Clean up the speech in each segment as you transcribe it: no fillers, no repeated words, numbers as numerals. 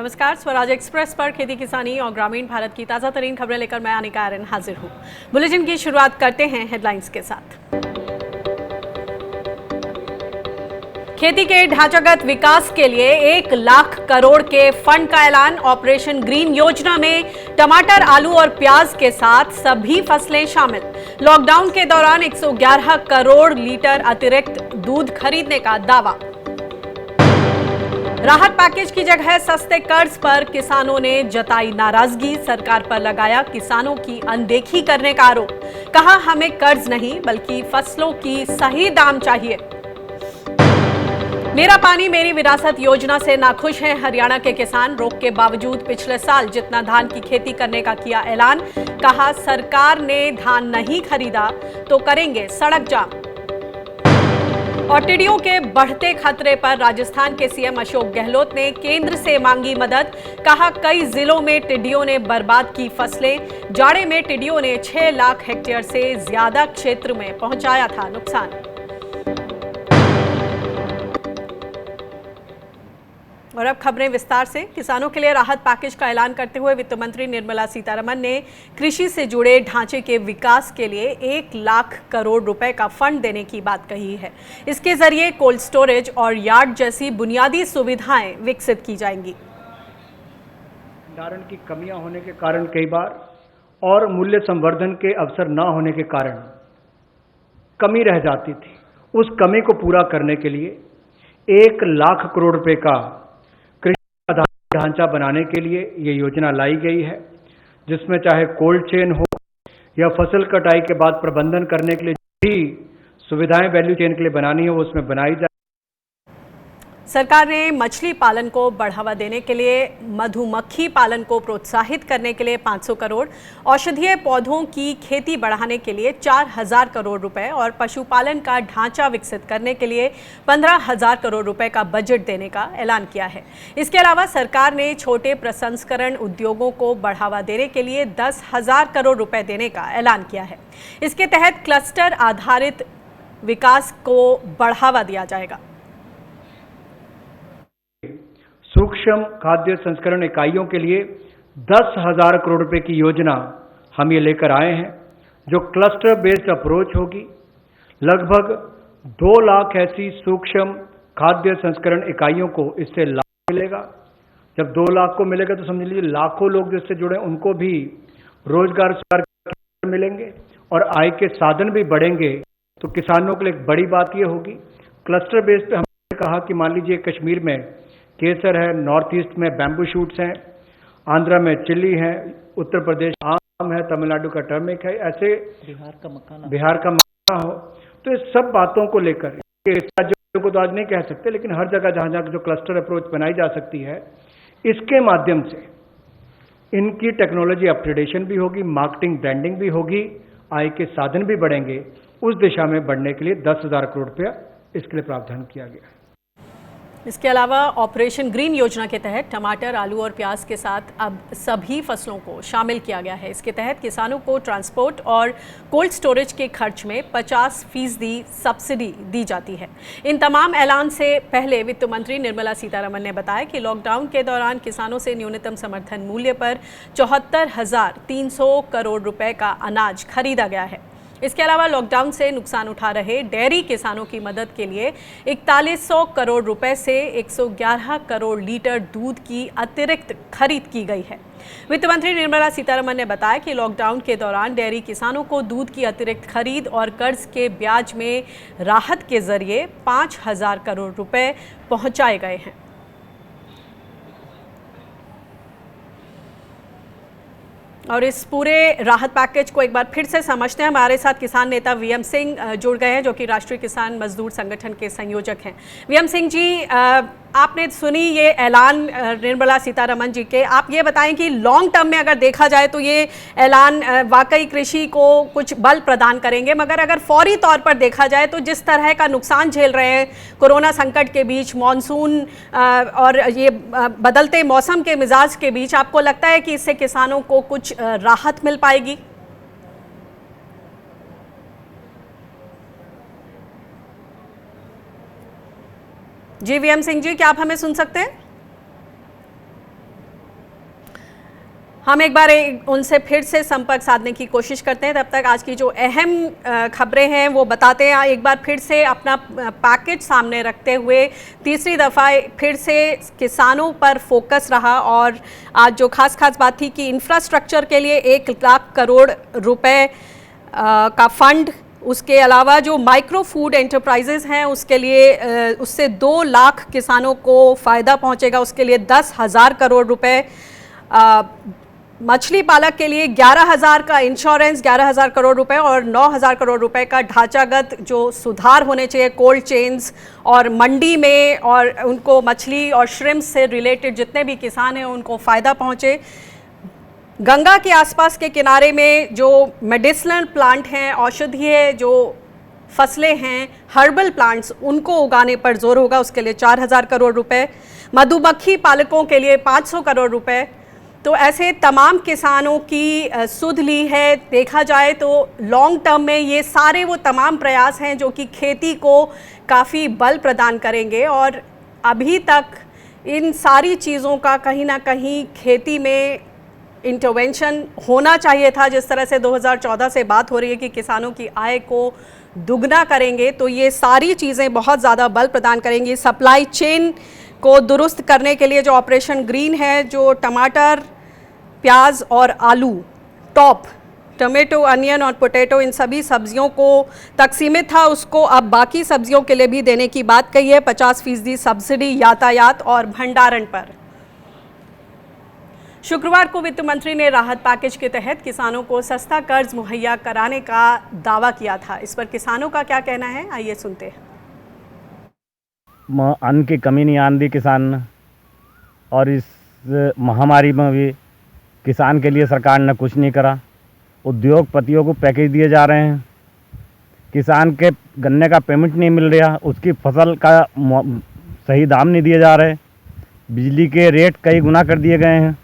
नमस्कार, स्वराज एक्सप्रेस पर खेती किसानी और ग्रामीण भारत की ताज़ा तरीन खबरें लेकर मैं अनिका आर्यन हाजिर हूँ। बुलेटिन की शुरुआत करते हैं हेडलाइंस के साथ। खेती के ढांचागत विकास के लिए 1 लाख करोड़ के फंड का ऐलान। ऑपरेशन ग्रीन योजना में टमाटर, आलू और प्याज के साथ सभी फसलें शामिल। लॉकडाउन के दौरान 111 करोड़ लीटर अतिरिक्त दूध खरीदने का दावा। राहत पैकेज की जगह सस्ते कर्ज पर किसानों ने जताई नाराजगी। सरकार पर लगाया किसानों की अनदेखी करने का आरोप। कहा, हमें कर्ज नहीं बल्कि फसलों की सही दाम चाहिए। मेरा पानी मेरी विरासत योजना से नाखुश हैं हरियाणा के किसान। रोक के बावजूद पिछले साल जितना धान की खेती करने का किया ऐलान। कहा, सरकार ने धान नहीं खरीदा तो करेंगे सड़क जाम। और टिड्डियों के बढ़ते खतरे पर राजस्थान के सीएम अशोक गहलोत ने केंद्र से मांगी मदद। कहा, कई जिलों में टिड्डियों ने बर्बाद की फसलें। जाड़े में टिड्डियों ने 6 लाख हेक्टेयर से ज्यादा क्षेत्र में पहुंचाया था नुकसान। और अब खबरें विस्तार से। किसानों के लिए राहत पैकेज का ऐलान करते हुए वित्त मंत्री निर्मला सीतारमण ने कृषि से जुड़े ढांचे के विकास के लिए 1 लाख करोड़ रुपए का फंड देने की बात कही है। इसके जरिए कोल्ड स्टोरेज और यार्ड जैसी बुनियादी सुविधाएं विकसित की जाएंगी। भंडारण की कमियां होने के कारण कई बार और मूल्य संवर्धन के अवसर न होने के कारण कमी रह जाती थी। उस कमी को पूरा करने के लिए 1 लाख करोड़ रुपए का ढांचा बनाने के लिए ये योजना लाई गई है, जिसमें चाहे कोल्ड चेन हो या फसल कटाई के बाद प्रबंधन करने के लिए जो भी सुविधाएं वैल्यू चेन के लिए बनानी है वो उसमें बनाई जाए। सरकार ने मछली पालन को बढ़ावा देने के लिए, मधुमक्खी पालन को प्रोत्साहित करने के लिए 500 करोड़, औषधीय पौधों की खेती बढ़ाने के लिए 4000 करोड़ रुपए और पशुपालन का ढांचा विकसित करने के लिए 15000 करोड़ रुपए का बजट देने का ऐलान किया है। इसके अलावा सरकार ने छोटे प्रसंस्करण उद्योगों को बढ़ावा देने के लिए 10,000 करोड़ रुपए देने का ऐलान किया है। इसके तहत क्लस्टर आधारित विकास को बढ़ावा दिया जाएगा। सूक्ष्म खाद्य संस्करण इकाइयों के लिए 10,000 करोड़ रुपए की योजना हम ये लेकर आए हैं, जो क्लस्टर बेस्ड अप्रोच होगी। लगभग 2 लाख ऐसी सूक्ष्म खाद्य संस्करण इकाइयों को इससे लाभ मिलेगा। जब 2 लाख को मिलेगा तो समझ लीजिए लाखों लोग जिससे जुड़े उनको भी रोजगार मिलेंगे और आय के साधन भी बढ़ेंगे। तो किसानों के लिए एक बड़ी बात ये होगी। क्लस्टर बेस्ड पे हमने कहा कि मान लीजिए कश्मीर में केसर है, नॉर्थ ईस्ट में बैम्बू शूट्स हैं, आंध्रा में चिल्ली है, उत्तर प्रदेश आम है, तमिलनाडु का टर्मिक है, ऐसे बिहार का मखाना हो। तो इस सब बातों को लेकर राज्यों को तो आज नहीं कह सकते, लेकिन हर जगह जहां जहां जो क्लस्टर अप्रोच बनाई जा सकती है, इसके माध्यम से इनकी टेक्नोलॉजी अपग्रेडेशन भी होगी, मार्केटिंग ब्रांडिंग भी होगी, आय के साधन भी बढ़ेंगे। उस दिशा में बढ़ने के लिए 10,000 करोड़ रुपया इसके लिए प्रावधान किया गया। इसके अलावा ऑपरेशन ग्रीन योजना के तहत टमाटर, आलू और प्याज के साथ अब सभी फसलों को शामिल किया गया है। इसके तहत किसानों को ट्रांसपोर्ट और कोल्ड स्टोरेज के खर्च में 50% सब्सिडी दी जाती है। इन तमाम ऐलान से पहले वित्त मंत्री निर्मला सीतारमण ने बताया कि लॉकडाउन के दौरान किसानों से न्यूनतम समर्थन मूल्य पर 74,300 करोड़ रुपए का अनाज खरीदा गया है। इसके अलावा लॉकडाउन से नुकसान उठा रहे डेयरी किसानों की मदद के लिए 4100 करोड़ रुपए से 111 करोड़ लीटर दूध की अतिरिक्त खरीद की गई है। वित्त मंत्री निर्मला सीतारमण ने बताया कि लॉकडाउन के दौरान डेयरी किसानों को दूध की अतिरिक्त खरीद और कर्ज के ब्याज में राहत के जरिए 5,000 करोड़ रुपए पहुंचाए गए हैं। और इस पूरे राहत पैकेज को एक बार फिर से समझते हैं। हमारे साथ किसान नेता वीएम सिंह जुड़ गए हैं, जो कि राष्ट्रीय किसान मजदूर संगठन के संयोजक हैं। वीएम सिंह जी, आपने सुनी ये ऐलान निर्मला सीतारमण जी के। आप ये बताएं कि लॉन्ग टर्म में अगर देखा जाए तो ये ऐलान वाकई कृषि को कुछ बल प्रदान करेंगे, मगर अगर फौरी तौर पर देखा जाए तो जिस तरह का नुकसान झेल रहे हैं कोरोना संकट के बीच, मानसून और ये बदलते मौसम के मिजाज के बीच, आपको लगता है कि इससे किसानों को कुछ राहत मिल पाएगी? जी वीएम सिंह जी, क्या आप हमें सुन सकते हैं? हम एक बार उनसे फिर से संपर्क साधने की कोशिश करते हैं। तब तक आज की जो अहम खबरें हैं वो बताते हैं। एक बार फिर से अपना पैकेज सामने रखते हुए तीसरी दफ़ा फिर से किसानों पर फोकस रहा और आज जो खास बात थी कि इंफ्रास्ट्रक्चर के लिए 1 लाख करोड़ रुपए का फंड, उसके अलावा जो माइक्रो फूड एंटरप्राइजेज हैं उसके लिए उससे 2 लाख किसानों को फ़ायदा पहुंचेगा, उसके लिए 10,000 करोड़ रुपए। मछली पालक के लिए 11,000 का इंश्योरेंस, 11,000 करोड़ रुपए और 9,000 करोड़ रुपए का ढांचागत जो सुधार होने चाहिए कोल्ड चेन्स और मंडी में, और उनको मछली और श्रिम्प से रिलेटेड जितने भी किसान हैं उनको फ़ायदा पहुंचे। गंगा के आसपास के किनारे में जो मेडिसिनल प्लांट हैं, औषधीय जो फसलें हैं, हर्बल प्लांट्स, उनको उगाने पर जोर होगा, उसके लिए 4,000 करोड़ रुपए। मधुमक्खी पालकों के लिए 500 करोड़ रुपए। तो ऐसे तमाम किसानों की सुध ली है। देखा जाए तो लॉन्ग टर्म में ये सारे वो तमाम प्रयास हैं जो कि खेती को काफ़ी बल प्रदान करेंगे, और अभी तक इन सारी चीज़ों का कहीं ना कहीं खेती में इंटरवेंशन होना चाहिए था। जिस तरह से 2014 से बात हो रही है कि किसानों की आय को दुगना करेंगे, तो ये सारी चीज़ें बहुत ज़्यादा बल प्रदान करेंगी। सप्लाई चेन को दुरुस्त करने के लिए जो ऑपरेशन ग्रीन है, जो टमाटर, प्याज और आलू, टॉप टमेटो, अनियन और पोटैटो, इन सभी सब्जियों को तक सीमित था, उसको अब बाकी सब्जियों के लिए भी देने की बात कही है। 50% सब्सिडी यातायात और भंडारण पर। शुक्रवार को वित्त मंत्री ने राहत पैकेज के तहत किसानों को सस्ता कर्ज मुहैया कराने का दावा किया था। इस पर किसानों का क्या कहना है, आइए सुनते हैं। अन्न की कमी नहीं आने दी किसान ने, और इस महामारी में भी किसान के लिए सरकार ने कुछ नहीं करा। उद्योगपतियों को पैकेज दिए जा रहे हैं, किसान के गन्ने का पेमेंट नहीं मिल रहा, उसकी फसल का सही दाम नहीं दिए जा रहे, बिजली के रेट कई गुना कर दिए गए हैं।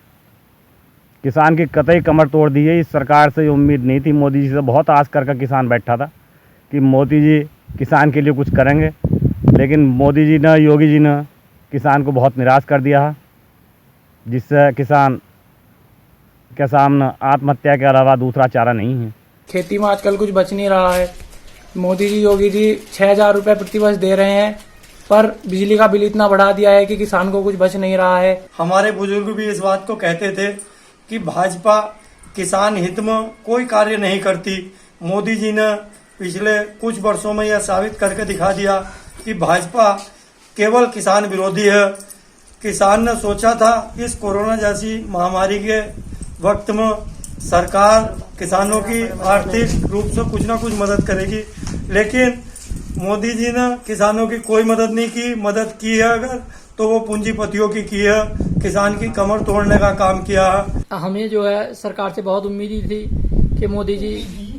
किसान की कतई कमर तोड़ दी है। इस सरकार से उम्मीद नहीं थी। मोदी जी से बहुत आस करके किसान बैठा था कि मोदी जी किसान के लिए कुछ करेंगे, लेकिन मोदी जी ने, योगी जी ने किसान को बहुत निराश कर दिया है, जिससे किसान के सामने आत्महत्या के अलावा दूसरा चारा नहीं है। खेती में आजकल कुछ बच नहीं रहा है। मोदी जी, योगी जी 6,000 रुपये प्रतिवर्ष दे रहे हैं, पर बिजली का बिल इतना बढ़ा दिया है कि किसान को कुछ बच नहीं रहा है। हमारे बुजुर्ग भी इस बात को कहते थे कि भाजपा किसान हित में कोई कार्य नहीं करती। मोदी जी ने पिछले कुछ वर्षों में यह साबित करके दिखा दिया कि भाजपा केवल किसान विरोधी है। किसान ने सोचा था इस कोरोना जैसी महामारी के वक्त में सरकार किसानों की आर्थिक रूप से कुछ ना कुछ मदद करेगी, लेकिन मोदी जी ने किसानों की कोई मदद नहीं की। मदद की है अगर तो वो पूंजीपतियों की है, किसान की कमर तोड़ने का काम किया है। हमें जो है सरकार से बहुत उम्मीद थी कि मोदी जी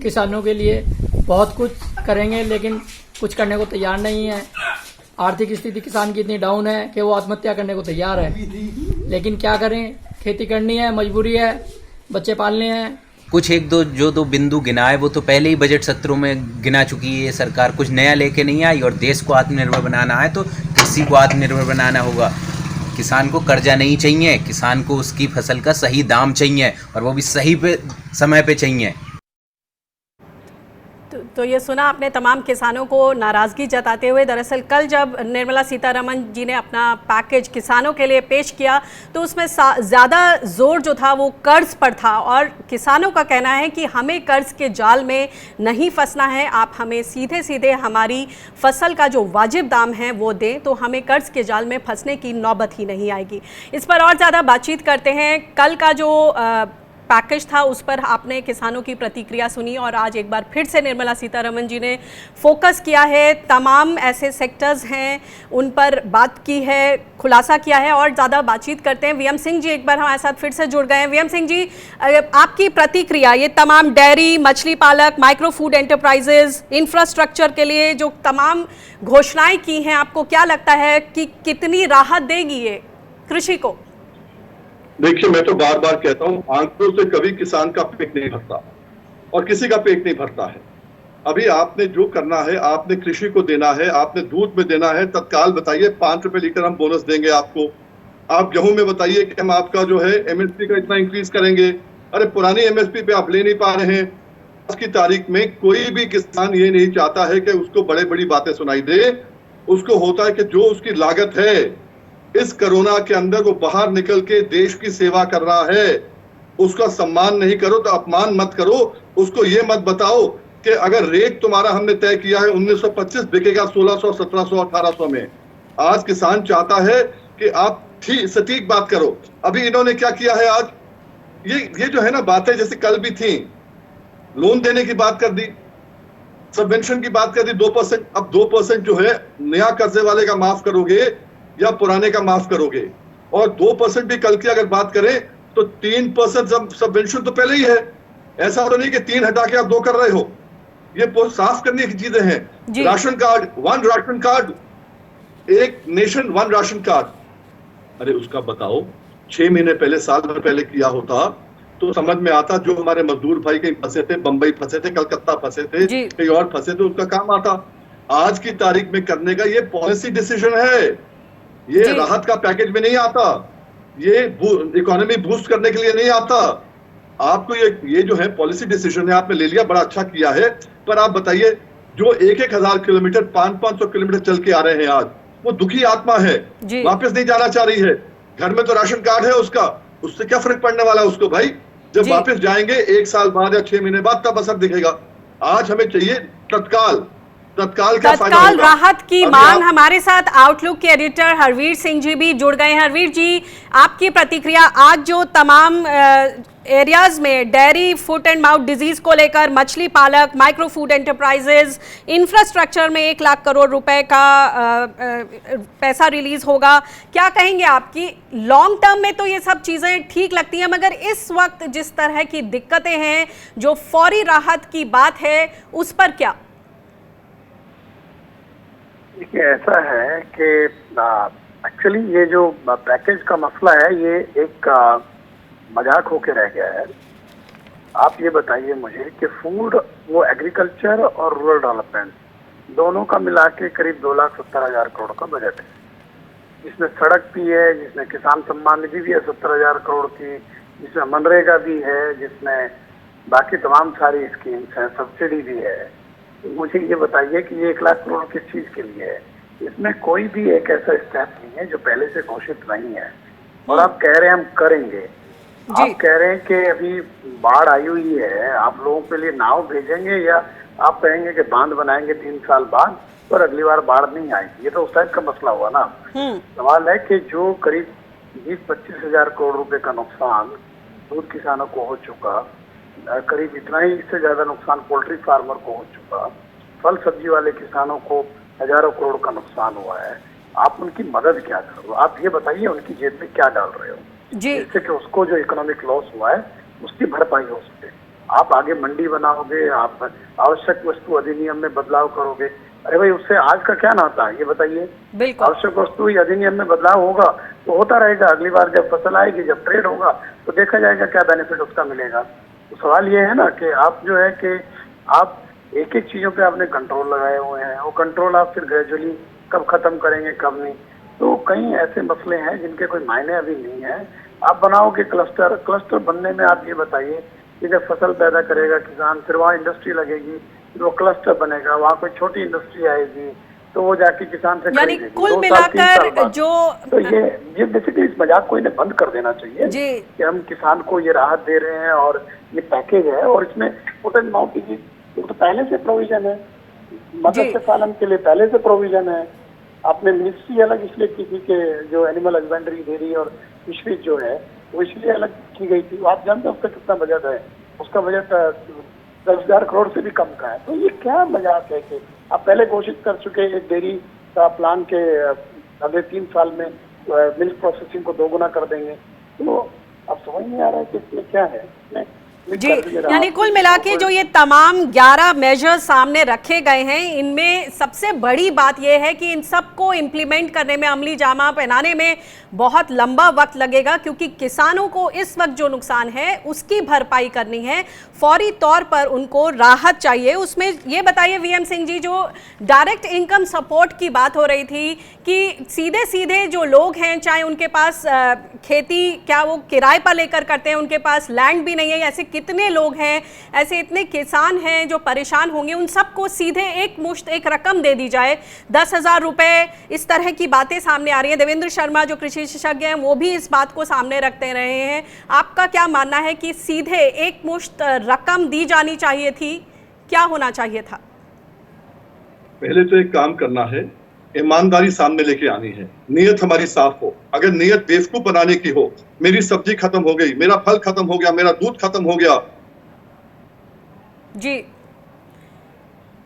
किसानों के लिए बहुत कुछ करेंगे, लेकिन कुछ करने को तैयार नहीं है। आर्थिक स्थिति किसान की इतनी डाउन है कि वो आत्महत्या करने को तैयार है, लेकिन क्या करें, खेती करनी है, मजबूरी है, बच्चे पालने हैं। कुछ एक दो जो दो बिंदु गिना है वो तो पहले ही बजट सत्रों में गिना चुकी है। सरकार कुछ नया लेके नहीं आई, और देश को आत्मनिर्भर बनाना है तो कृषि को आत्मनिर्भर बनाना होगा। किसान को कर्जा नहीं चाहिए, किसान को उसकी फसल का सही दाम चाहिए, और वो भी सही पे समय पे चाहिए। तो ये सुना आपने तमाम किसानों को नाराज़गी जताते हुए। दरअसल कल जब निर्मला सीतारमण जी ने अपना पैकेज किसानों के लिए पेश किया तो उसमें ज़्यादा जोर जो था वो कर्ज पर था, और किसानों का कहना है कि हमें कर्ज के जाल में नहीं फंसना है, आप हमें सीधे सीधे हमारी फसल का जो वाजिब दाम है वो दें, तो हमें कर्ज के जाल में फंसने की नौबत ही नहीं आएगी। इस पर और ज़्यादा बातचीत करते हैं। कल का जो पैकेज था उस पर आपने किसानों की प्रतिक्रिया सुनी, और आज एक बार फिर से निर्मला सीतारमण जी ने फोकस किया है, तमाम ऐसे सेक्टर्स हैं उन पर बात की है, खुलासा किया है। और ज़्यादा बातचीत करते हैं। वीएम सिंह जी एक बार हमारे साथ फिर से जुड़ गए हैं। वीएम सिंह जी, आपकी प्रतिक्रिया, ये तमाम डेयरी, मछली पालक, माइक्रो फूड एंटरप्राइजेज, इंफ्रास्ट्रक्चर के लिए जो तमाम घोषणाएं की हैं, आपको क्या लगता है कि कितनी राहत देगी ये कृषि को? देखिए, मैं तो बार बार कहता हूं, आंकड़ों से कभी किसान का पेट नहीं भरता और किसी का पेट नहीं भरता है। अभी आपने जो करना है, आपने कृषि को देना है, आपने दूध में देना है, तत्काल बताइए 5 रुपए लीटर हम बोनस देंगे आपको। आप गेहूं में बताइए कि हम आपका जो है एमएसपी का इतना इंक्रीज करेंगे। अरे पुरानी एमएसपी पे आप ले नहीं पा रहे हैं। आज की तारीख में कोई भी किसान ये नहीं चाहता है कि उसको बड़े बड़ी बातें सुनाई दे। उसको होता है कि जो उसकी लागत है इस कोरोना के अंदर वो बाहर निकल के देश की सेवा कर रहा है, उसका सम्मान नहीं करो तो अपमान मत करो। उसको ये मत बताओ कि अगर रेट तुम्हारा हमने तय किया है 1925 बिकेगा 1600, 1700, 1800 में। आज किसान चाहता है कि आप ठीक सटीक बात करो। अभी इन्होंने क्या किया है आज, ये जो है ना बातें जैसे कल भी थी, लोन देने की बात कर दी, सबवेंशन की बात कर दी 2%। अब 2% जो है नया कर्जे वाले का माफ करोगे या पुराने का माफ करोगे? और 2% भी कल की अगर बात करें तो 3% सबवेंशन तो पहले ही है। ऐसा तो नहीं कि 3 हटा के आप 2 कर रहे हो। ये बहुत साफ करने की चीजें हैं। राशन कार्ड, 1 राशन कार्ड, एक नेशन 1 राशन कार्ड। अरे उसका बताओ 6 महीने पहले, साल भर पहले किया होता तो समझ में आता। जो हमारे मजदूर भाई कहीं फंसे थे, बंबई फंसे थे, कलकत्ता फंसे थे, कहीं और फंसे थे, उनका काम आता। आज की तारीख में करने का ये पॉलिसी डिसीजन है। ये राहत का पैकेज में नहीं आता, ये इकोनॉमी बूस्ट करने के लिए नहीं आता। आपको ये जो है पॉलिसी डिसीजन है, आपने ले लिया, बड़ा अच्छा किया है। पर आप बताइए जो 1,000 किलोमीटर 500 किलोमीटर चल के आ रहे हैं आज, वो दुखी आत्मा है, वापस नहीं जाना चाह रही है। घर में तो राशन कार्ड है उसका, उससे क्या फर्क पड़ने वाला है उसको भाई? जब वापस जाएंगे 1 साल बाद या 6 महीने बाद तब असर दिखेगा। आज हमें चाहिए तत्काल राहत की मांग। हमारे साथ आउटलुक के एडिटर हरवीर सिंह जी भी जुड़ गए हैं। हरवीर जी, आपकी प्रतिक्रिया, आज जो तमाम एरियाज में dairy, foot and mouth disease को लेकर मछली पालक, माइक्रो फूड एंटरप्राइजेज, इंफ्रास्ट्रक्चर में 1 लाख करोड़ रुपए का पैसा रिलीज होगा, क्या कहेंगे आपकी? लॉन्ग टर्म में तो ये सब चीजें ठीक लगती हैं, मगर इस वक्त जिस तरह की दिक्कतें हैं, जो फौरी राहत की बात है, उस पर क्या? देखिए, ऐसा है कि एक्चुअली ये जो पैकेज का मसला है ये एक मजाक होके रह गया है। आप ये बताइए मुझे कि फूड, वो एग्रीकल्चर और रूरल डेवलपमेंट दोनों का मिला के करीब 2,70,000 करोड़ का बजट है, जिसमें सड़क भी है, जिसमें किसान सम्मान निधि भी है 70,000 करोड़ की, जिसमें मनरेगा भी है, जिसमें बाकी तमाम सारी स्कीम्स हैं, सब्सिडी भी है। मुझे ये बताइए कि ये 1 लाख करोड़ किस चीज के लिए है? इसमें कोई भी एक ऐसा स्टेप नहीं है जो पहले से घोषित नहीं है। और आप कह रहे हैं हम करेंगे, आप कह रहे हैं कि अभी बाढ़ आई हुई है, आप लोगों के लिए नाव भेजेंगे, या आप कहेंगे कि बांध बनाएंगे 3 साल बाद पर अगली बार बाढ़ नहीं आएगी? ये तो उस टाइप का मसला हुआ ना। सवाल है कि जो करीब 20-25 हजार करोड़ रुपए का नुकसान दूध किसानों को हो चुका, करीब इतना ही, इससे ज्यादा नुकसान पोल्ट्री फार्मर को हो चुका, फल सब्जी वाले किसानों को हजारों करोड़ का नुकसान हुआ है, आप उनकी मदद क्या कर रहे हो? आप ये बताइए उनकी जेब में क्या डाल रहे हो जिससे कि उसको जो इकोनॉमिक लॉस हुआ है उसकी भरपाई हो सके? आप आगे मंडी बनाओगे, आप आवश्यक वस्तु अधिनियम में बदलाव करोगे, अरे भाई उससे आज का क्या नाता है ये बताइए? आवश्यक वस्तु अधिनियम में बदलाव होगा तो होता रहेगा, अगली बार जब फसल आएगी, जब ट्रेड होगा तो देखा जाएगा क्या बेनिफिट उसका मिलेगा। तो सवाल ये है ना कि आप जो है कि आप एक एक चीजों पे आपने कंट्रोल लगाए हुए हैं, वो कंट्रोल आप फिर ग्रेजुअली कब खत्म करेंगे कब नहीं, तो कई ऐसे मसले हैं जिनके कोई मायने अभी नहीं है। आप बनाओगे क्लस्टर बनने में आप ये बताइए कि जब फसल पैदा करेगा किसान, फिर वहाँ इंडस्ट्री लगेगी, फिर वो क्लस्टर बनेगा, वहाँ कोई छोटी इंडस्ट्री आएगी तो वो जाके किसान से यानी कुल मिलाकर जो तो ये बेसिकली इस मजाक को इन्हें बंद कर देना चाहिए कि हम किसान को ये राहत दे रहे हैं और ये पैकेज है और इसमें फुट एंड माउथ डिजीज तो पहले से प्रोविजन है, मत्स्य पालन के लिए पहले से प्रोविजन है। आपने मिनिस्ट्री अलग इसलिए की थी कि जो एनिमल हस्बेंड्री, डेयरी और फिशरीज जो है वो इसलिए अलग की गई थी। आप जानते हैं उसका कितना बजट है? उसका बजट 10,000 करोड़ से भी कम का है। तो ये क्या मजाक है कि आप पहले घोषित कर चुके एक डेयरी का प्लान के अगले 3 साल में मिल्क प्रोसेसिंग को 2 गुना कर देंगे। तो अब समझ नहीं आ रहा है कि इसमें क्या है। इसमें जी, यानी कुल मिला के जो ये तमाम 11 मेजर्स सामने रखे गए हैं, इनमें सबसे बड़ी बात यह है कि इन सबको इम्प्लीमेंट करने में, अमली जामा पहनाने में बहुत लंबा वक्त लगेगा, क्योंकि किसानों को इस वक्त जो नुकसान है उसकी भरपाई करनी है, फौरी तौर पर उनको राहत चाहिए। उसमें ये बताइए वीएम सिंह जी, जो डायरेक्ट इनकम सपोर्ट की बात हो रही थी कि सीधे सीधे जो लोग हैं, चाहे उनके पास खेती क्या वो किराए पर लेकर करते हैं, उनके पास लैंड भी नहीं है, ऐसे कितने लोग हैं, ऐसे इतने किसान हैं जो परेशान होंगे, उन सबको सीधे एक मुश्त एक रकम दे दी जाए, 10,000 रुपए, इस तरह की बातें सामने आ रही हैं। देवेंद्र शर्मा जो कृषि विशेषज्ञ हैं वो भी इस बात को सामने रखते रहे हैं। आपका क्या मानना है कि सीधे एक मुश्त रकम दी जानी चाहिए थी, क्या होना चाहिए था? पहले तो एक काम करना है, ईमानदारी सामने लेके आनी है, नीयत हमारी साफ हो। अगर नीयत बेवकूफ बनाने की हो, मेरी सब्जी खत्म हो गई, मेरा फल खत्म हो गया, मेरा दूध खत्म हो गया। जी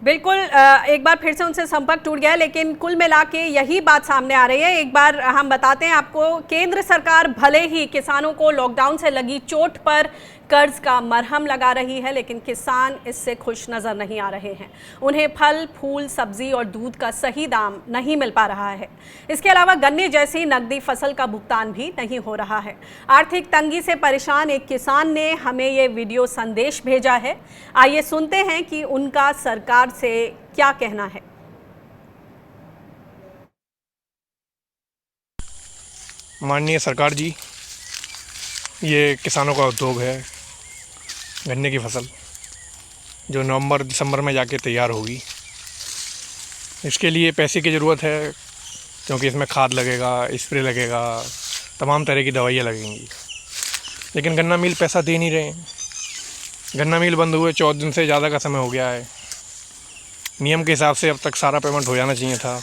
बिल्कुल, एक बार फिर से उनसे संपर्क टूट गया, लेकिन कुल मिला के यही बात सामने आ रही है। एक बार हम बताते हैं आपको, केंद्र सरकार भले ही किसानों को लॉकडाउन से लगी चोट पर कर्ज का मरहम लगा रही है, लेकिन किसान इससे खुश नज़र नहीं आ रहे हैं। उन्हें फल, फूल, सब्जी और दूध का सही दाम नहीं मिल पा रहा है। इसके अलावा गन्ने जैसी नकदी फसल का भुगतान भी नहीं हो रहा है। आर्थिक तंगी से परेशान एक किसान ने हमें ये वीडियो संदेश भेजा है। आइए सुनते हैं कि उनका सरकार से क्या कहना है। माननीय सरकार जी, ये किसानों का उद्योग है, गन्ने की फसल जो नवंबर दिसंबर में जाके तैयार होगी। इसके लिए पैसे की ज़रूरत है, क्योंकि इसमें खाद लगेगा, स्प्रे लगेगा, तमाम तरह की दवाइयाँ लगेंगी। लेकिन गन्ना मिल पैसा दे नहीं रहे हैं। गन्ना मिल बंद हुए 14 दिन से ज़्यादा का समय हो गया है। नियम के हिसाब से अब तक सारा पेमेंट हो जाना चाहिए था,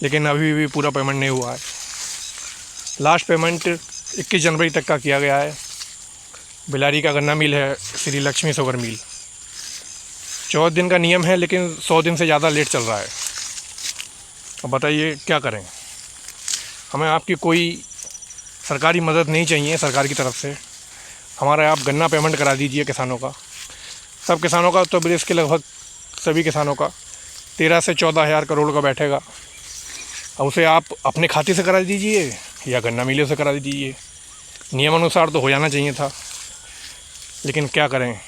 लेकिन अभी भी पूरा पेमेंट नहीं हुआ है। लास्ट पेमेंट 21 जनवरी तक का किया गया है। बिलारी का गन्ना मिल है, श्री लक्ष्मी शुगर मिल, 14 दिन का नियम है, लेकिन 100 दिन से ज़्यादा लेट चल रहा है। अब बताइए क्या करें। हमें आपकी कोई सरकारी मदद नहीं चाहिए सरकार की तरफ से। हमारा आप गन्ना पेमेंट करा दीजिए किसानों का, सब किसानों का, उत्तर प्रदेश के लगभग सभी किसानों का 13 से 14 हज़ार करोड़ का बैठेगा। अब उसे आप अपने खाते से करा दीजिए या गन्ना मिलों से करा दीजिए। नियम अनुसार तो हो जाना चाहिए था, लेकिन क्या करें,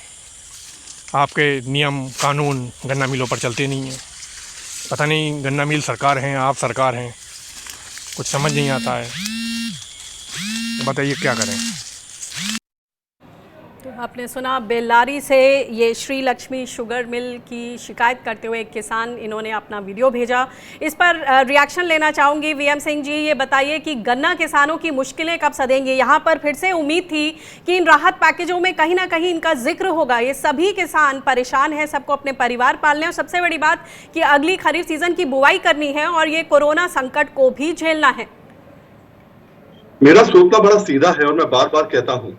आपके नियम कानून गन्ना मिलों पर चलते नहीं हैं। पता नहीं गन्ना मिल सरकार हैं, आप सरकार हैं, कुछ समझ नहीं आता है। तो बताइए क्या करें। आपने सुना बेल्लारी से ये श्री लक्ष्मी शुगर मिल की शिकायत करते हुए एक किसान, इन्होंने अपना वीडियो भेजा। इस पर रिएक्शन लेना चाहूँगी। वीएम सिंह जी, ये बताइए कि गन्ना किसानों की मुश्किलें कब सधेंगी? यहाँ पर फिर से उम्मीद थी कि इन राहत पैकेजों में कहीं ना कहीं इनका जिक्र होगा। ये सभी किसान परेशान हैं, सबको अपने परिवार पालने, और सबसे बड़ी बात कि अगली खरीफ सीजन की बुआई करनी है और ये कोरोना संकट को भी झेलना है। मेरा सोचना बड़ा सीधा है और मैं बार बार कहता हूं,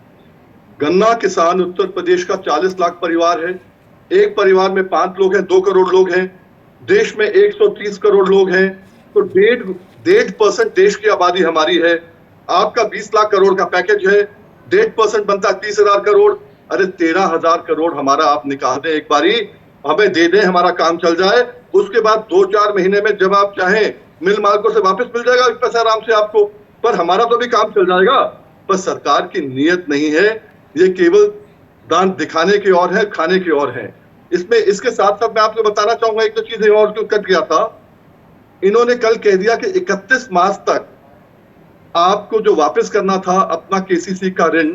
गन्ना किसान उत्तर प्रदेश का 40 लाख परिवार है। एक परिवार में 5 लोग हैं, 2 करोड़ लोग हैं। देश में 130 करोड़ लोग हैं, तो 1.5% देश की आबादी हमारी है। आपका 20 लाख करोड़ का पैकेज है, 1.5% बनता है 30,000 करोड़। अरे 13,000 करोड़ हमारा आप निकाल दें, एक बारी हमें दे दें, हमारा काम चल जाए। उसके बाद 2-4 महीने में जब आप चाहें मिल मालिकों से वापस मिल जाएगा पैसा आराम से आपको, पर हमारा तो भी काम चल जाएगा। पर सरकार की नीयत नहीं है, ये केवल दांत दिखाने की ओर है, खाने की ओर है। इसमें इसके साथ साथ मैं आपको बताना चाहूंगा एक तो चीज और क्यों कट गया था। इन्होंने कल कह दिया कि 31 मार्च तक आपको जो वापस करना था अपना केसीसी का ऋण,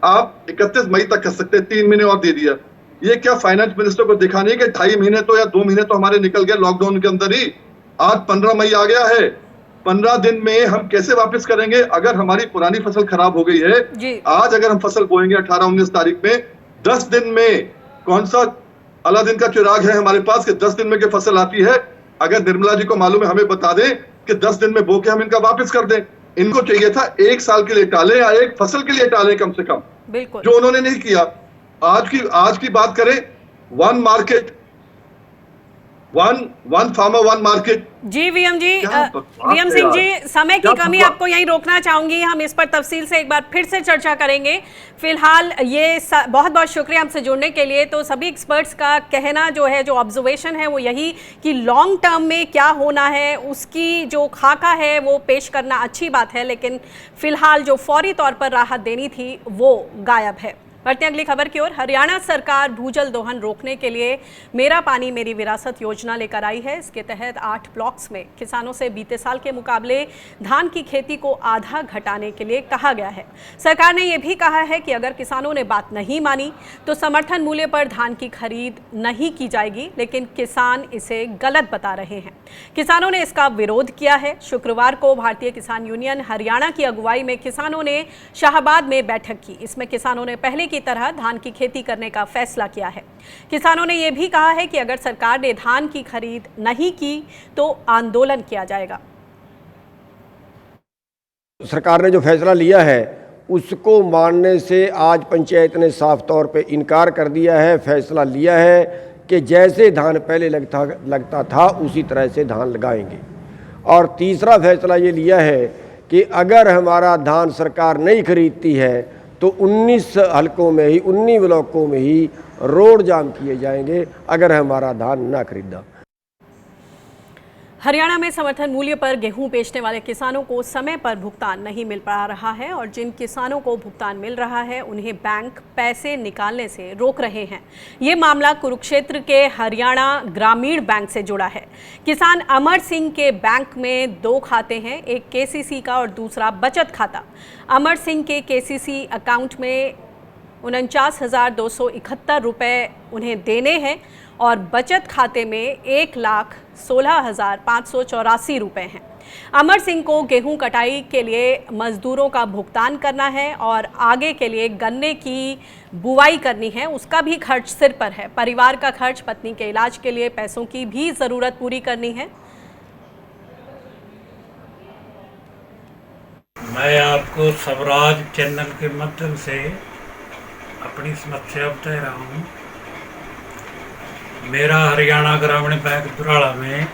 आप 31 मई तक कर सकते हैं, 3 महीने और दे दिया। ये क्या फाइनेंस मिनिस्टर को दिखाने के 2.5 महीने तो या 2 महीने तो हमारे निकल गए लॉकडाउन के अंदर ही। आज 15 मई आ गया है, 15 दिन में हम कैसे वापस करेंगे? अगर हमारी पुरानी फसल खराब हो गई है, आज अगर हम फसल बोएंगे 18-19 तारीख में, 10 दिन में कौन सा अलादीन का चिराग है हमारे पास कि 10 दिन में की फसल आती है? अगर निर्मला जी को मालूम है, हमें बता दें कि 10 दिन में बो के हम इनका वापस कर दें। इनको चाहिए था 1 साल के लिए टालें या 1 फसल के लिए टालें कम से कम, जो उन्होंने नहीं किया। आज की बात करें, one market one farmer one market. जी वीएम जी, क्या बकवास वीएम है सिंह यार। जी, समय की क्या कमी बकवास। आपको यहीं रोकना चाहूंगी। हम इस पर तफसील से एक बार फिर से चर्चा करेंगे। फिलहाल ये बहुत बहुत शुक्रिया हमसे जुड़ने के लिए। तो सभी एक्सपर्ट्स का कहना जो है, जो ऑब्जर्वेशन है वो यही कि लॉन्ग टर्म में क्या होना है उसकी जो खाका है वो पेश करना अच्छी बात है, लेकिन फिलहाल जो फौरी तौर पर राहत देनी थी वो गायब है। बढ़ते अगली खबर की ओर। हरियाणा सरकार भूजल दोहन रोकने के लिए मेरा पानी मेरी विरासत योजना लेकर आई है। इसके तहत 8 ब्लॉक्स में किसानों से बीते साल के मुकाबले धान की खेती को आधा घटाने के लिए कहा गया है। सरकार ने यह भी कहा है कि अगर किसानों ने बात नहीं मानी तो समर्थन मूल्य पर धान की खरीद नहीं की जाएगी, लेकिन किसान इसे गलत बता रहे हैं। किसानों ने इसका विरोध किया है। शुक्रवार को भारतीय किसान यूनियन हरियाणा की अगुवाई में किसानों ने शाहबाद में बैठक की। इसमें किसानों ने पहले की तरह धान की खेती करने का फैसला किया है। किसानों ने यह भी कहा है कि अगर सरकार ने धान की खरीद नहीं की तो आंदोलन किया जाएगा। सरकार ने जो फैसला लिया है उसको मानने से आज पंचायत ने साफ तौर पे इनकार कर दिया है। फैसला लिया है कि जैसे धान पहले लगता था उसी तरह से धान लगाएंगे। और तीसरा फैसला ये लिया है कि अगर हमारा धान सरकार नहीं खरीदती है तो 19 हलकों में ही 19 ब्लॉकों में ही रोड जाम किए जाएंगे अगर हमारा धान ना खरीदा। हरियाणा में समर्थन मूल्य पर गेहूं बेचने वाले किसानों को समय पर भुगतान नहीं मिल पा रहा है और जिन किसानों को भुगतान मिल रहा है उन्हें बैंक पैसे निकालने से रोक रहे हैं। ये मामला कुरुक्षेत्र के हरियाणा ग्रामीण बैंक से जुड़ा है। किसान अमर सिंह के बैंक में 2 खाते हैं, एक केसीसी का और दूसरा बचत खाता। अमर सिंह के केसीसी अकाउंट में 49,271 रुपये उन्हें देने हैं और बचत खाते में 1,16,584 रुपये हैं। अमर सिंह को गेहूं कटाई के लिए मजदूरों का भुगतान करना है और आगे के लिए गन्ने की बुवाई करनी है, उसका भी खर्च सिर पर है। परिवार का खर्च, पत्नी के इलाज के लिए पैसों की भी ज़रूरत पूरी करनी है। मैं आपको स्वराज चैनल के माध्यम से अपनी समस्या बता रहा हूँ। मेरा हरियाणा ग्रामीण बैंक दुराड़ा में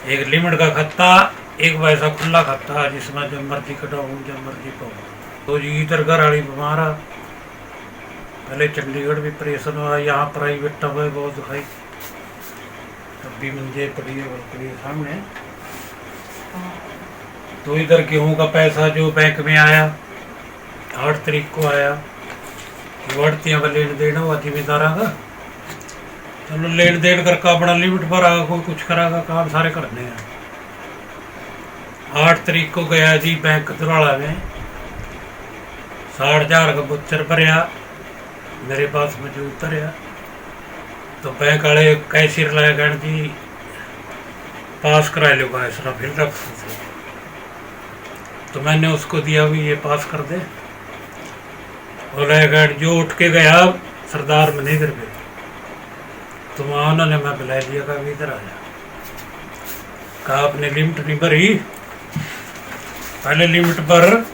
एक लिमिट का खाता, एक वैसा खुला खाता जिसमें जब मर्जी कटाऊँ जब मर्जी पाऊँ। तो जी इधर घर वाली बीमार है, पहले चंडीगढ़ भी परेशान हुआ, यहाँ प्राइवेट हुए बहुत दिखाई, तब भी मुझे पड़ी सामने। तो इधर गेहूँ का पैसा जो बैंक में आया 8 तारीख को आया, बढ़तियाँ का लेन देन हुआ जिम्मेदारा का। चलो लेन देन करके अपना लिमिट भरा, कोई कुछ करागा, काम सारे करने हैं। 8 तारीख को गया जी बैंक दुराड़ा में, 60,000 का बुच्चर भरया, मेरे पास मौजूद उतरया। तो बैंक वाले कैशियर लाया गण जी पास करा लो फैसला फिर रख से। तो मैंने उसको दिया भी ये पास कर दे, और जो उठ के गया सरदार मनेगर पे, तो वहाँ उन्होंने मैं बुला लिया, कहा इधर आ जा, कहा अपने लिमिट नहीं भरी, पहले लिमिट भर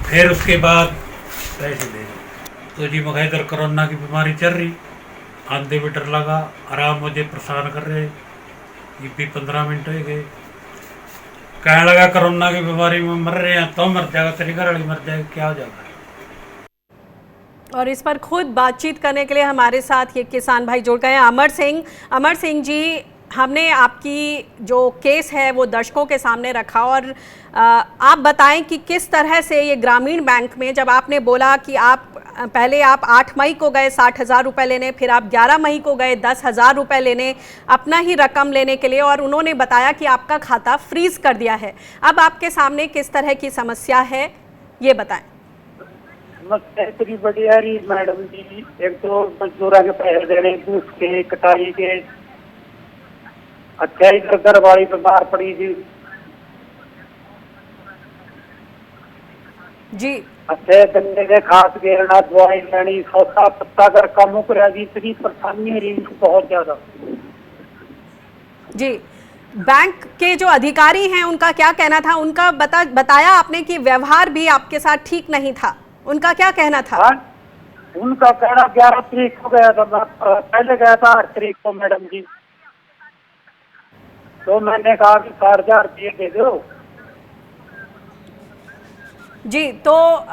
फिर उसके बाद पैसे दे। तो जी मैं इधर कोरोना की बीमारी चल रही, आंधे भी डर लगा, आराम मुझे परेशान कर रहे, ये भी 15 मिनट हो गए। कहने लगा कोरोना की बीमारी में मर रहे हैं, तो मर जाएगा, तेरी घर वाली मर जाएगी, क्या हो जाएगा। और इस पर खुद बातचीत करने के लिए हमारे साथ ये किसान भाई जुड़ गए हैं, अमर सिंह जी। हमने आपकी जो केस है वो दर्शकों के सामने रखा और आप बताएं कि किस तरह से ये ग्रामीण बैंक में, जब आपने बोला कि पहले आप 8 मई को गए 60,000 रुपये लेने, फिर आप 11 मई को गए 10,000 रुपये लेने, अपना ही रकम लेने के लिए, और उन्होंने बताया कि आपका खाता फ्रीज कर दिया है। अब आपके सामने किस तरह की समस्या है ये बताएं। समस्या इतनी बड़ी आ रही मैडम जी, एक तो मजदूरा के पैसे देने, दूध के, कटाई के, अच्छा इधर घर वाली बीमार पड़ी थी जी, अच्छे गन्ने के खाद घेरना, दवाई लेनी, सौदा पत्ता कर कम करा दी, इतनी परेशानी है रही बहुत ज्यादा जी। बैंक के जो अधिकारी हैं उनका क्या कहना था? उनका बताया आपने कि व्यवहार भी आपके साथ ठीक नहीं था, उनका क्या कहना था? उनका कहना 11 तारीख को गया था, पहले गया था 8 तारीख को मैडम जी। तो मैंने कहा कि 4,000 रुपये दे दो। जी, तो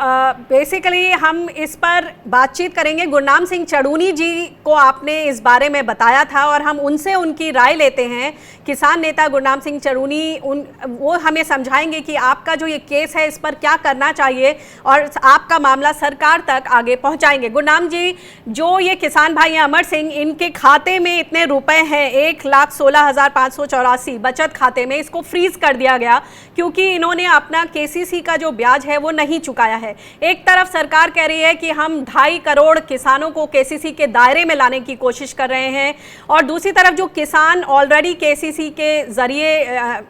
बेसिकली हम इस पर बातचीत करेंगे। गुरनाम सिंह चड़ूनी जी को आपने इस बारे में बताया था और हम उनसे उनकी राय लेते हैं। किसान नेता गुरनाम सिंह चड़ूनी वो हमें समझाएंगे कि आपका जो ये केस है इस पर क्या करना चाहिए और आपका मामला सरकार तक आगे पहुंचाएंगे। गुरनाम जी, जो ये किसान भाई हैं अमर सिंह, इनके खाते में इतने रुपए हैं 1,16,584 बचत खाते में, इसको फ्रीज कर दिया गया क्योंकि इन्होंने अपना केसीसी का जो ब्याज है वो नहीं चुकाया है। एक तरफ सरकार कह रही है कि हम 2.5 करोड़ किसानों को केसीसी के दायरे में लाने की कोशिश कर रहे हैं और दूसरी तरफ जो किसान ऑलरेडी केसीसी के जरिए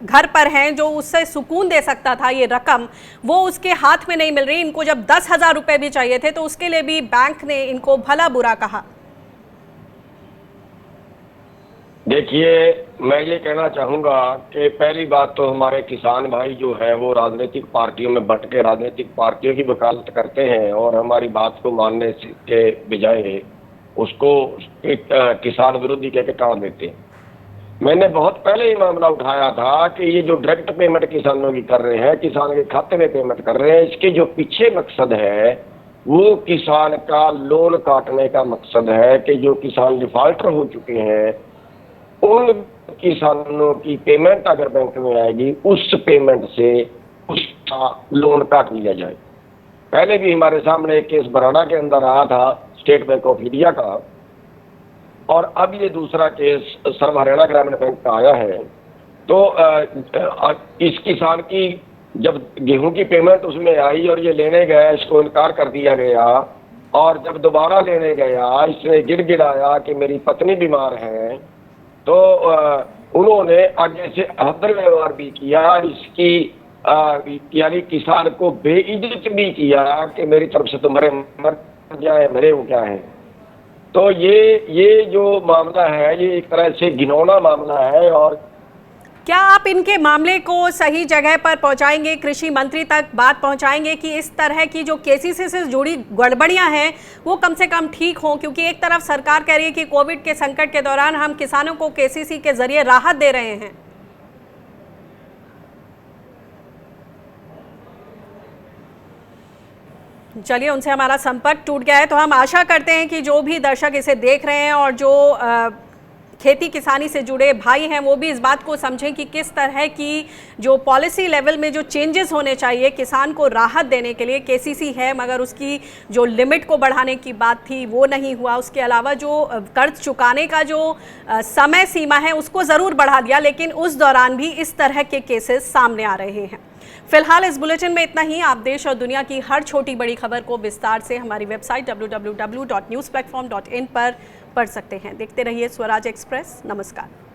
घर पर हैं, जो उससे सुकून दे सकता था ये रकम, वो उसके हाथ में नहीं मिल रही। इनको जब 10,000 रुपए भी चाहिए थे तो उसके लिए भी बैंक ने इनको भला बुरा कहा। देखिए, मैं ये कहना चाहूँगा कि पहली बात तो हमारे किसान भाई जो है वो राजनीतिक पार्टियों में बंट के राजनीतिक पार्टियों की वकालत करते हैं और हमारी बात को मानने के बजाय उसको किसान विरोधी कह के टाल देते हैं। मैंने बहुत पहले ही मामला उठाया था कि ये जो डायरेक्ट पेमेंट किसानों की कर रहे हैं, किसान के खाते में पेमेंट कर रहे हैं, इसके जो पीछे मकसद है वो किसान का लोन काटने का मकसद है कि जो किसान डिफॉल्टर हो चुके हैं उन किसानों की पेमेंट अगर बैंक में आएगी उस पेमेंट से उसका लोन काट लिया जाए। पहले भी हमारे सामने एक केस बराड़ा के अंदर आया था स्टेट बैंक ऑफ इंडिया का और अब ये दूसरा केस सर्व हरियाणा ग्रामीण बैंक का आया है। तो इस किसान की जब गेहूं की पेमेंट उसमें आई और ये लेने गया, इसको इनकार कर दिया गया और जब दोबारा लेने गया इसने गिड़गिड़ाया कि मेरी पत्नी बीमार है, तो उन्होंने आगे से अभद्र व्यवहार भी किया, इसकी यानी किसान को बेइज्जत भी किया कि मेरी तरफ से तो मर जाए, मरे वो क्या है। तो ये जो मामला है ये एक तरह से घिनौना मामला है। और क्या आप इनके मामले को सही जगह पर पहुंचाएंगे, कृषि मंत्री तक बात पहुंचाएंगे कि इस तरह की जो केसीसी से जुड़ी गड़बड़ियां हैं वो कम से कम ठीक हों? क्योंकि एक तरफ सरकार कह रही है कि कोविड के संकट के दौरान हम किसानों को केसीसी के जरिए राहत दे रहे हैं। चलिए, उनसे हमारा संपर्क टूट गया है, तो हम आशा करते हैं कि जो भी दर्शक इसे देख रहे हैं और जो खेती किसानी से जुड़े भाई हैं वो भी इस बात को समझें कि किस तरह की जो पॉलिसी लेवल में जो चेंजेस होने चाहिए किसान को राहत देने के लिए। केसीसी है मगर उसकी जो लिमिट को बढ़ाने की बात थी वो नहीं हुआ। उसके अलावा जो कर्ज चुकाने का जो समय सीमा है उसको ज़रूर बढ़ा दिया, लेकिन उस दौरान भी इस तरह के केसेस सामने आ रहे हैं। फिलहाल इस बुलेटिन में इतना ही। आप देश और दुनिया की हर छोटी बड़ी खबर को विस्तार से हमारी वेबसाइट www.newsplatform.in पर पढ़ सकते हैं। देखते रहिए स्वराज एक्सप्रेस। नमस्कार।